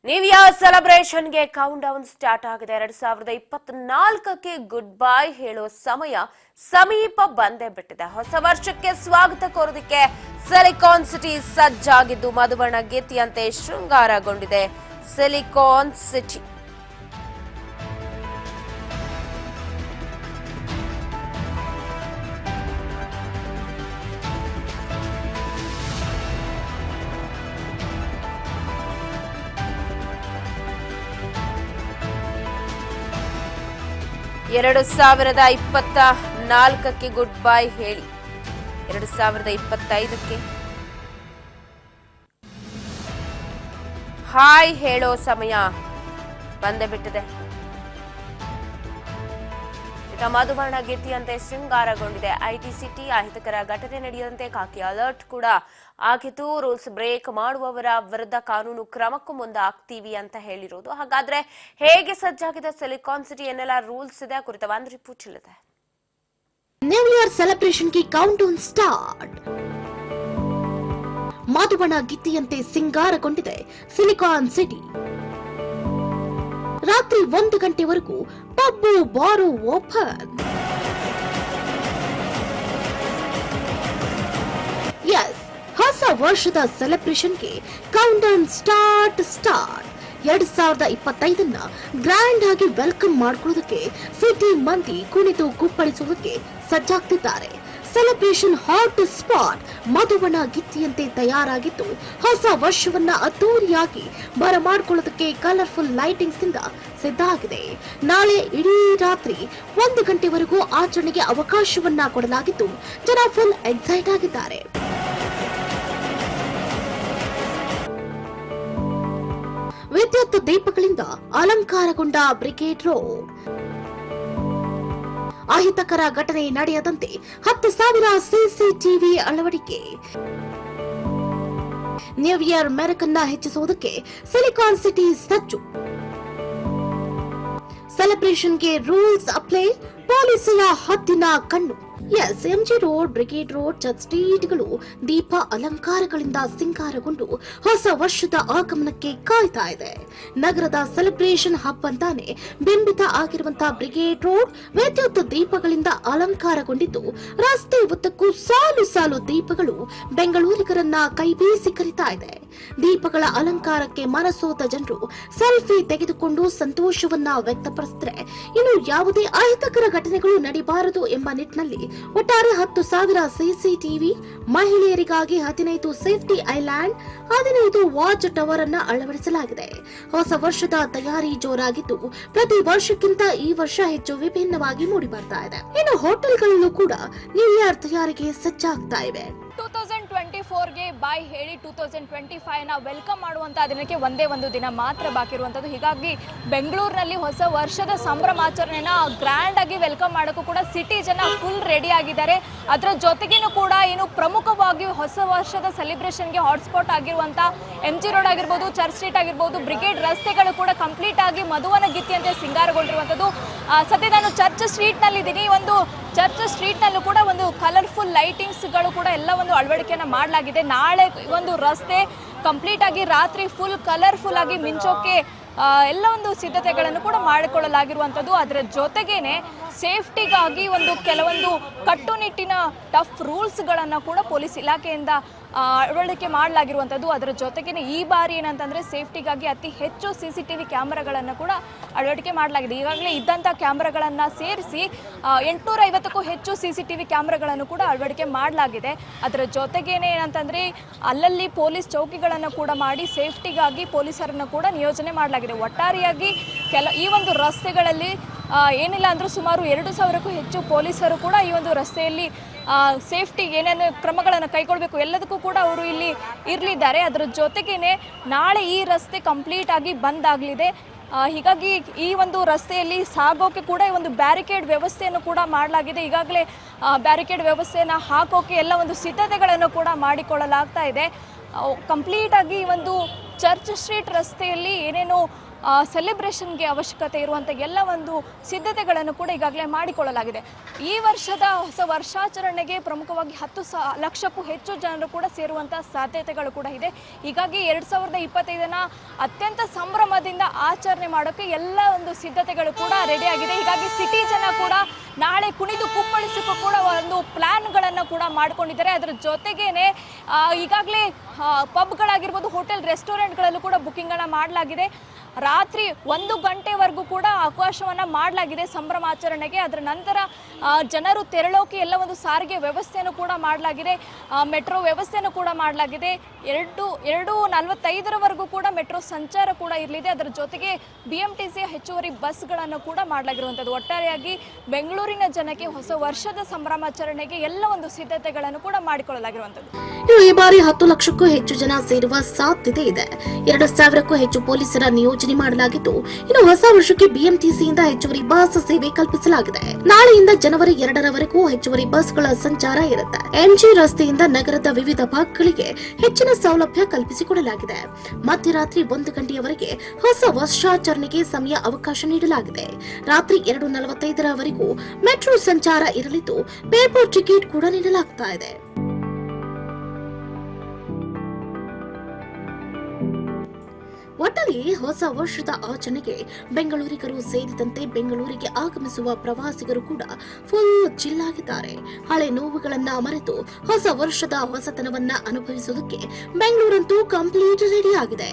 New year ಸೆಲೆಬ್ರೇಷನ್ಗೆ countdown start ಆಗಿದೆ. 2024ಕ್ಕೆ ಗುಡ್ ಬೈ ಹೇಳೋ ಸಮೀಪ ಬಂದೇ ಬಿಟ್ಟಿದೆ. ಹೊಸ ವರ್ಷಕ್ಕೆ ಸ್ವಾಗತ ಕೋರೋದಕ್ಕೆ ಸಿಲಿಕಾನ್ ಸಿಟಿ ಸಜ್ಜಾಗಿದ್ದು ಮಧುವರ್ಣ ಗೀತೆಯಂತೆ ಶೃಂಗಾರಗೊಂಡಿದೆ. ಸಿಲಿಕಾನ್ ಸಿಟಿ ಎರಡು 2024ಕ್ಕೆ ಗುಡ್ ಬೈ ಹೇಳಿ 2025ಕ್ಕೆ ಹಾಯ್ ಹೇಳೋ ಸಮಯ ಬಂದೇ ಬಿಟ್ಟಿದೆ. ಮಧುವರ್ಣ ಗೀತೆಯಂತೆ ಶೃಂಗಾರಗೊಂಡಿದೆ. ಐಟಿ ಸಿಟಿ ಅಹಿತಕರ ಘಟನೆ ನಡೆಯದಂತೆ ಖಾಕಿ ಅಲರ್ಟ್ ಕೂಡ ಆಗಿದ್ದು, ರೂಲ್ಸ್ ಬ್ರೇಕ್ ಮಾಡುವವರ ವಿರುದ್ಧ ಕಾನೂನು ಕ್ರಮಕ್ಕೂ ಮುಂದಾಗ್ತೀವಿ ಅಂತ ಹೇಳಿರೋದು. ಹಾಗಾದ್ರೆ ಹೇಗೆ ಸಜ್ಜಾಗಿದೆ ಸಿಲಿಕಾನ್ ಸಿಟಿ, ಏನೆಲ್ಲ ರೂಲ್ಸ್ ಇದೆ ಕುರಿತ ಒಂದು ರಿಪೋರ್ಟ್ ಇಲ್ಲಿದೆ. ನ್ಯೂ ಇಯರ್ ಸೆಲೆಬ್ರೇಷನ್ ಗೆ ಕೌಂಟ್ ಡೌನ್ ಸ್ಟಾರ್ಟ್. ಮಧುವರ್ಣ ಗೀತೆಯಂತೆ ಸಿಂಗಾರಗೊಂಡಿದೆ ಸಿಲಿಕಾನ್ ಸಿಟಿ. ರಾತ್ರಿ 1 ಗಂಟೆವರೆಗೂ ಪಬ್ಬು ಬಾರು ಓಪನ್. ಎಸ್, ಹೊಸ ವರ್ಷದ ಸೆಲೆಬ್ರೇಷನ್ಗೆ ಕೌಂಟ್ ಡೌನ್ ಸ್ಟಾರ್ಟ್. 2025ನ್ನ ಗ್ರ್ಯಾಂಡ್ ಆಗಿ ವೆಲ್ಕಮ್ ಮಾಡ್ಕೊಳ್ಳೋದಕ್ಕೆ ಸಿಟಿ ಮಂದಿ ಕುಣಿದು ಕುಪ್ಪಳಿಸುವುದಕ್ಕೆ ಸಜ್ಜಾಗ್ತಿದ್ದಾರೆ. ಸೆಲೆಬ್ರೇಷನ್ ಹಾಟ್ ಸ್ಪಾಟ್ ಮಧುವರ್ಣ ಗೀತೆಯಂತೆ ತಯಾರಾಗಿದ್ದು, ಹೊಸ ವರ್ಷವನ್ನ ಅದ್ದೂರಿಯಾಗಿ ಬರಮಾಡ್ಕೊಳ್ಳೋದಕ್ಕೆ ಕಲರ್ಫುಲ್ ಲೈಟಿಂಗ್ಸ್ ನಿಂದ ಸಿದ್ಧ ಆಗಿದೆ. ನಾಳೆ ಇಡೀ ರಾತ್ರಿ 1 ಗಂಟೆವರೆಗೂ ಆಚರಣೆಗೆ ಅವಕಾಶವನ್ನ ಕೊಡಲಾಗಿದ್ದು, ಜನ ಫುಲ್ ಎಕ್ಸೈಟ್ ಆಗಿದ್ದಾರೆ. ವಿದ್ಯುತ್ ದೀಪಗಳಿಂದ ಅಲಂಕಾರಗೊಂಡ ಬ್ರಿಗೇಡ್ ರೋಡ್. ಅಹಿತಕರ ಘಟನೆ ನಡೆಯದಂತೆ 10,000 ಸಿಸಿಟಿವಿ ಅಳವಡಿಕೆ. ನ್ಯೂ ಇಯರ್ ಮೆರಕನ್ನ ಹೆಚ್ಚಿಸುವುದಕ್ಕೆ ಸಿಲಿಕಾನ್ ಸಿಟಿ ಸಜ್ಜು. ಸೆಲೆಬ್ರೇಷನ್ಗೆ ರೂಲ್ಸ್ ಅಪ್ಲೈ, ಪೊಲೀಸರ ಹದ್ದಿನ ಕಣ್ಣು. Yes, MG Road, Brigade Road, church ಸ್ಟ್ರೀಟ್ಗಳು ದೀಪ ಅಲಂಕಾರಗಳಿಂದ ಸಿಂಗಾರಗೊಂಡು ಹೊಸ ವರ್ಷದ ಆಗಮನಕ್ಕೆ ಕಾಯ್ತಾ ಇದೆ. ನಗರದ ಸೆಲೆಬ್ರೇಷನ್ ಹಬ್ ಅಂತಾನೆ ಬಿಂಬಿತ ಆಗಿರುವಂತಹ ಬ್ರಿಗೇಡ್ ರೋಡ್ ವಿದ್ಯುತ್ ದೀಪಗಳಿಂದ ಅಲಂಕಾರಗೊಂಡಿದ್ದು, ರಸ್ತೆ ಉದ್ದಕ್ಕೂ ಸಾಲು ಸಾಲು ದೀಪಗಳು ಬೆಂಗಳೂರಿಗರನ್ನ ಕೈಬೀಸಿ ಕರೀತಾ ಇದೆ. ದೀಪಗಳ ಅಲಂಕಾರಕ್ಕೆ ಮನಸೋತ ಜನರು ಸೆಲ್ಫಿ ತೆಗೆದುಕೊಂಡು ಸಂತೋಷವನ್ನ ವ್ಯಕ್ತಪಡಿಸಿದ್ರೆ, ಇನ್ನು ಯಾವುದೇ ಅಹಿತಕರ ಘಟನೆಗಳು ನಡೀಬಾರದು ಎಂಬ ನಿಟ್ಟಿನಲ್ಲಿ ಒಟ್ಟಾರೆ 10,000 ಸಿಸಿಟಿವಿ, ಮಹಿಳೆಯರಿಗಾಗಿ 15 ಸೇಫ್ಟಿ ಐಲ್ಯಾಂಡ್, 15 ವಾಚ್ ಟವರ್ ಅನ್ನ ಅಳವಡಿಸಲಾಗಿದೆ. ಹೊಸ ವರ್ಷದ ತಯಾರಿ ಜೋರಾಗಿದ್ದು, ಪ್ರತಿ ವರ್ಷಕ್ಕಿಂತ ಈ ವರ್ಷ ಹೆಚ್ಚು ವಿಭಿನ್ನವಾಗಿ ಮೂಡಿ ಬರ್ತಾ ಇದೆ. ಇನ್ನು ಹೋಟೆಲ್ಗಳಲ್ಲೂ ಕೂಡ ನ್ಯೂ ಇಯರ್ ತಯಾರಿಗೆ ಸಜ್ಜಾಗ್ತಾ ಇವೆ. 2024ಗೆ ಬಾಯ್ ಹೇಳಿ 2025ನ ವೆಲ್ಕಮ್ ಮಾಡುವಂತಹ ದಿನಕ್ಕೆ ಒಂದೇ ಒಂದು ದಿನ ಮಾತ್ರ ಬಾಕಿ ಇರುವಂಥದ್ದು. ಹೀಗಾಗಿ ಬೆಂಗಳೂರಿನಲ್ಲಿ ಹೊಸ ವರ್ಷದ ಸಂಭ್ರಮಾಚರಣೆನ ಗ್ರ್ಯಾಂಡ್ ಆಗಿ ವೆಲ್ಕಮ್ ಮಾಡೋಕ್ಕೂ ಕೂಡ ಸಿಟಿ ಜನ ಫುಲ್ ರೆಡಿ ಆಗಿದ್ದಾರೆ. ಅದರ ಜೊತೆಗೇನು ಕೂಡ ಏನು ಪ್ರಮುಖವಾಗಿ ಹೊಸ ವರ್ಷದ ಸೆಲೆಬ್ರೇಷನ್ಗೆ ಹಾಟ್ಸ್ಪಾಟ್ ಆಗಿರುವಂಥ ಎಂಜಿ ರೋಡ್ ಆಗಿರ್ಬೋದು, ಚರ್ಚ್ ಸ್ಟ್ರೀಟ್ ಆಗಿರ್ಬೋದು, ಬ್ರಿಗೇಡ್ ರಸ್ತೆಗಳು ಕೂಡ ಕಂಪ್ಲೀಟ್ ಆಗಿ ಮಧುವರ್ಣ ಗೀತೆಯಂತೆ ಸಿಂಗಾರಗೊಂಡಿರುವಂಥದ್ದು. ಸದ್ಯ ನಾನು ಚರ್ಚ್ ಸ್ಟ್ರೀಟ್ನಲ್ಲಿದ್ದೀನಿ. ಒಂದು ಚರ್ಚ್ ಸ್ಟ್ರೀಟ್ನಲ್ಲೂ ಕೂಡ ಒಂದು ಕಲರ್ಫುಲ್ ಲೈಟಿಂಗ್ಸ್ಗಳು ಕೂಡ ಎಲ್ಲ ಒಂದು ಅಳವಡಿಕೆಯನ್ನು ಮಾಡಲಾಗಿದೆ. ನಾಳೆ ಒಂದು ರಸ್ತೆ ಕಂಪ್ಲೀಟ್ ಆಗಿ ರಾತ್ರಿ ಫುಲ್ ಕಲರ್ಫುಲ್ ಆಗಿ ಮಿಂಚೋಕೆ ಎಲ್ಲ ಒಂದು ಸಿದ್ಧತೆಗಳನ್ನು ಕೂಡ ಮಾಡಿಕೊಳ್ಳಲಾಗಿರುವಂಥದ್ದು. ಅದರ ಜೊತೆಗೇನೆ ಸೇಫ್ಟಿಗಾಗಿ ಒಂದು ಕೆಲವೊಂದು ಕಟ್ಟುನಿಟ್ಟಿನ ಟಫ್ ರೂಲ್ಸ್ಗಳನ್ನು ಕೂಡ ಪೊಲೀಸ್ ಇಲಾಖೆಯಿಂದ ಅಳವಡಿಕೆ ಮಾಡಲಾಗಿರುವಂಥದ್ದು. ಅದರ ಜೊತೆಗೇನೆ ಈ ಬಾರಿ ಏನಂತಂದರೆ ಸೇಫ್ಟಿಗಾಗಿ ಅತಿ ಹೆಚ್ಚು CCTV ಕ್ಯಾಮ್ರಾಗಳನ್ನು ಕೂಡ ಅಳವಡಿಕೆ ಮಾಡಲಾಗಿದೆ. ಈಗಾಗಲೇ ಇದ್ದಂಥ ಕ್ಯಾಮ್ರಾಗಳನ್ನು ಸೇರಿಸಿ 850ಕ್ಕೂ ಹೆಚ್ಚು CCTV ಕ್ಯಾಮ್ರಾಗಳನ್ನು ಕೂಡ ಅಳವಡಿಕೆ ಮಾಡಲಾಗಿದೆ. ಅದರ ಜೊತೆಗೇನೆ ಏನಂತಂದರೆ ಅಲ್ಲಲ್ಲಿ ಪೊಲೀಸ್ ಚೌಕಿಗಳನ್ನು ಕೂಡ ಮಾಡಿ ಸೇಫ್ಟಿಗಾಗಿ ಪೊಲೀಸರನ್ನು ಕೂಡ ನಿಯೋಜನೆ ಮಾಡಲಾಗಿದೆ. ಒಟ್ಟಾರೆಯಾಗಿ ಈ ಒಂದು ರಸ್ತೆಗಳಲ್ಲಿ ಏನಿಲ್ಲ ಅಂದರೂ ಸುಮಾರು 2,000ಕ್ಕೂ ಹೆಚ್ಚು ಪೊಲೀಸರು ಕೂಡ ಈ ಒಂದು ರಸ್ತೆಯಲ್ಲಿ ಸೇಫ್ಟಿ ಏನೇನು ಕ್ರಮಗಳನ್ನು ಕೈಗೊಳ್ಳಬೇಕು ಎಲ್ಲದಕ್ಕೂ ಕೂಡ ಅವರು ಇಲ್ಲಿ ಇರಲಿದ್ದಾರೆ. ಅದರ ಜೊತೆಗೇನೆ ನಾಳೆ ಈ ರಸ್ತೆ ಕಂಪ್ಲೀಟ್ ಆಗಿ ಬಂದ್ ಆಗಲಿದೆ. ಹೀಗಾಗಿ ಈ ಒಂದು ರಸ್ತೆಯಲ್ಲಿ ಸಾಗೋಕೆ ಕೂಡ ಒಂದು ಬ್ಯಾರಿಕೇಡ್ ವ್ಯವಸ್ಥೆಯನ್ನು ಕೂಡ ಮಾಡಲಾಗಿದೆ. ಈಗಾಗಲೇ ಬ್ಯಾರಿಕೇಡ್ ವ್ಯವಸ್ಥೆಯನ್ನು ಹಾಕೋಕೆ ಎಲ್ಲ ಒಂದು ಸಿದ್ಧತೆಗಳನ್ನು ಕೂಡ ಮಾಡಿಕೊಳ್ಳಲಾಗ್ತಾ ಇದೆ. ಕಂಪ್ಲೀಟ್ ಆಗಿ ಒಂದು ಚರ್ಚ್ ಸ್ಟ್ರೀಟ್ ರಸ್ತೆಯಲ್ಲಿ ಏನೇನು ಸೆಲೆಬ್ರೇಷನ್ಗೆ ಅವಶ್ಯಕತೆ ಇರುವಂಥ ಎಲ್ಲ ಒಂದು ಸಿದ್ಧತೆಗಳನ್ನು ಕೂಡ ಈಗಾಗಲೇ ಮಾಡಿಕೊಳ್ಳಲಾಗಿದೆ. ಈ ವರ್ಷದ ಹೊಸ ವರ್ಷಾಚರಣೆಗೆ ಪ್ರಮುಖವಾಗಿ 10 ಲಕ್ಷಕ್ಕೂ ಹೆಚ್ಚು ಜನರು ಕೂಡ ಸೇರುವಂಥ ಸಾಧ್ಯತೆಗಳು ಕೂಡ ಇದೆ. ಹೀಗಾಗಿ 2025 ಅತ್ಯಂತ ಸಂಭ್ರಮದಿಂದ ಆಚರಣೆ ಮಾಡೋಕ್ಕೆ ಎಲ್ಲ ಒಂದು ಸಿದ್ಧತೆಗಳು ಕೂಡ ರೆಡಿಯಾಗಿದೆ. ಹೀಗಾಗಿ ಸಿಟಿ ಜನ ಕೂಡ ನಾಳೆ ಕುಣಿದು ಕುಪ್ಪಳಿಸಕ್ಕೂ ಕೂಡ ಒಂದು ಪ್ಲ್ಯಾನ್ಗಳನ್ನು ಕೂಡ ಮಾಡ್ಕೊಂಡಿದ್ದಾರೆ. ಅದರ ಜೊತೆಗೇನೆ ಈಗಾಗಲೇ ಪಬ್ಗಳಾಗಿರ್ಬೋದು, ಹೋಟೆಲ್ ರೆಸ್ಟೋರೆಂಟ್ಗಳಲ್ಲೂ ಕೂಡ ಬುಕ್ಕಿಂಗನ್ನು ಮಾಡಲಾಗಿದೆ. ರಾತ್ರಿ 1 ಗಂಟೆವರೆಗೂ ಕೂಡ ಅವಕಾಶವನ್ನು ಮಾಡಲಾಗಿದೆ ಸಂಭ್ರಮಾಚರಣೆಗೆ. ಅದರ ನಂತರ ಜನರು ತೆರಳೋಕೆ ಎಲ್ಲ ಒಂದು ಸಾರಿಗೆ ವ್ಯವಸ್ಥೆಯನ್ನು ಕೂಡ ಮಾಡಲಾಗಿದೆ, ಮೆಟ್ರೋ ವ್ಯವಸ್ಥೆಯನ್ನು ಕೂಡ ಮಾಡಲಾಗಿದೆ. 2:45 ಕೂಡ ಮೆಟ್ರೋ ಸಂಚಾರ ಕೂಡ ಇರಲಿದೆ. ಅದರ ಜೊತೆಗೆ BMTC ಹೆಚ್ಚುವರಿ ಬಸ್ಗಳನ್ನು ಕೂಡ ಮಾಡಲಾಗಿರುವಂಥದ್ದು. ಒಟ್ಟಾರೆಯಾಗಿ ಬೆಂಗಳೂರಿನ ಜನಕ್ಕೆ ಹೊಸ ವರ್ಷದ ಸಂಭ್ರಮಾಚರಣೆಗೆ ಎಲ್ಲ ಒಂದು ಸಿದ್ಧತೆಗಳನ್ನು ಕೂಡ ಮಾಡಿಕೊಳ್ಳಲಾಗಿರುವಂಥದ್ದು. ಈ ಬಾರಿ 10 ಲಕ್ಷಕ್ಕೂ ಹೆಚ್ಚು ಜನ ಸೇರುವ ಸಾಧ್ಯತೆ ಇದೆ. 2,000ಕ್ಕೂ ಹೆಚ್ಚು ಪೊಲೀಸರ ನಿಯೋಜನೆ ಮಾಡಲಾಗಿದ್ದು, ಇನ್ನು ಹೊಸ ವರ್ಷಕ್ಕೆ BMTCಯಿಂದ ಹೆಚ್ಚುವರಿ ಬಸ್ ಸೇವೆ ಕಲ್ಪಿಸಲಾಗಿದೆ. ನಾಳೆಯಿಂದ ಜನವರಿ 2ರವರೆಗೂ ಹೆಚ್ಚುವರಿ ಬಸ್ಗಳ ಸಂಚಾರ ಇರುತ್ತೆ. MG ರಸ್ತೆಯಿಂದ ನಗರದ ವಿವಿಧ ಭಾಗಗಳಿಗೆ ಹೆಚ್ಚಿನ ಸೌಲಭ್ಯ ಕಲ್ಪಿಸಿಕೊಡಲಾಗಿದೆ. ಮಧ್ಯರಾತ್ರಿ 1 ಗಂಟೆಯವರೆಗೆ ಹೊಸ ವರ್ಷಾಚರಣೆಗೆ ಸಮಯ ಅವಕಾಶ ನೀಡಲಾಗಿದೆ. ರಾತ್ರಿ 2:45ರವರೆಗೂ ಮೆಟ್ರೋ ಸಂಚಾರ ಇರಲಿದ್ದು, ಪೇಪರ್ ಟಿಕೆಟ್ ಕೂಡ ನೀಡಲಾಗ್ತಾ ಇದೆ. ಒಟ್ಟಲ್ಲಿ ಹೊಸ ವರ್ಷದ ಆಚರಣೆಗೆ ಬೆಂಗಳೂರಿಗರು ಸೇರಿದಂತೆ ಬೆಂಗಳೂರಿಗೆ ಆಗಮಿಸುವ ಪ್ರವಾಸಿಗರು ಕೂಡ ಫುಲ್ ಚಿಲ್ಲಾಗಿದ್ದಾರೆ. ಹಳೆ ನೋವುಗಳನ್ನ ಮರೆತು ಹೊಸ ವರ್ಷದ ಹೊಸತನವನ್ನ ಅನುಭವಿಸೋದಕ್ಕೆ ಬೆಂಗಳೂರಂತೂ ಕಂಪ್ಲೀಟ್ ರೆಡಿ ಆಗಿದೆ.